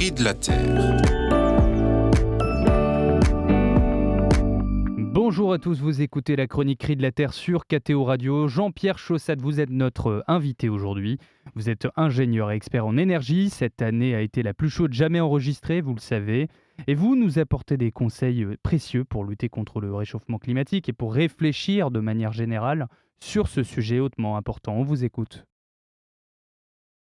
cri de la Terre. Bonjour à tous, vous écoutez la chronique Cri de la Terre sur KTO Radio. Jean-Pierre Chaussade, vous êtes notre invité aujourd'hui. Vous êtes ingénieur et expert en énergie. Cette année a été la plus chaude jamais enregistrée, vous le savez. Et vous nous apportez des conseils précieux pour lutter contre le réchauffement climatique et pour réfléchir de manière générale sur ce sujet hautement important. On vous écoute.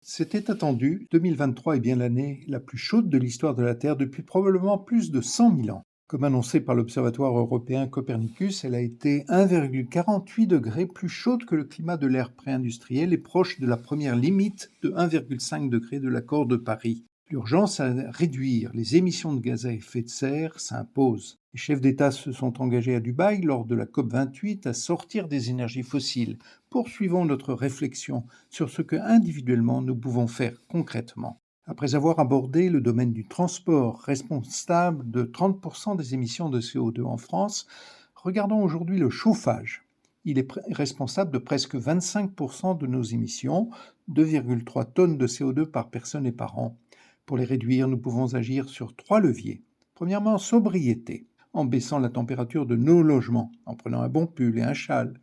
C'était attendu, 2023 est bien l'année la plus chaude de l'histoire de la Terre depuis probablement plus de 100 000 ans. Comme annoncé par l'Observatoire européen Copernicus, elle a été 1,48 degrés plus chaude que le climat de l'ère pré-industrielle et proche de la première limite de 1,5 degré de l'accord de Paris. L'urgence à réduire les émissions de gaz à effet de serre s'impose. Les chefs d'État se sont engagés à Dubaï lors de la COP28 à sortir des énergies fossiles. Poursuivons notre réflexion sur ce que individuellement nous pouvons faire concrètement. Après avoir abordé le domaine du transport, responsable de 30% des émissions de CO2 en France, regardons aujourd'hui le chauffage. Il est responsable de presque 25% de nos émissions, 2,3 tonnes de CO2 par personne et par an. Pour les réduire, nous pouvons agir sur 3 leviers. Premièrement, sobriété, en baissant la température de nos logements, en prenant un bon pull et un châle.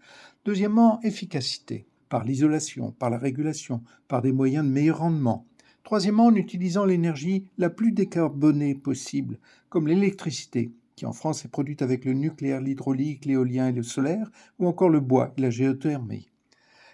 Deuxièmement, efficacité, par l'isolation, par la régulation, par des moyens de meilleur rendement. Troisièmement, en utilisant l'énergie la plus décarbonée possible, comme l'électricité, qui en France est produite avec le nucléaire, l'hydraulique, l'éolien et le solaire, ou encore le bois et la géothermie.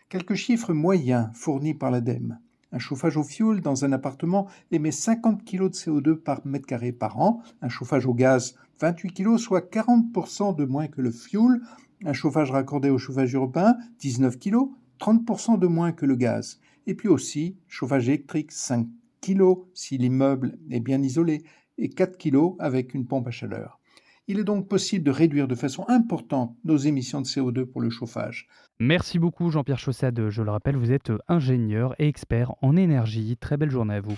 Quelques chiffres moyens fournis par l'ADEME. Un chauffage au fioul dans un appartement émet 50 kg de CO2 par mètre carré par an. Un chauffage au gaz, 28 kg, soit 40% de moins que le fioul. Un chauffage raccordé au chauffage urbain, 19 kg, 30% de moins que le gaz. Et puis aussi, chauffage électrique, 5 kg si l'immeuble est bien isolé et 4 kg avec une pompe à chaleur. Il est donc possible de réduire de façon importante nos émissions de CO2 pour le chauffage. Merci beaucoup Jean-Pierre Chaussade. Je le rappelle, vous êtes ingénieur et expert en énergie. Très belle journée à vous.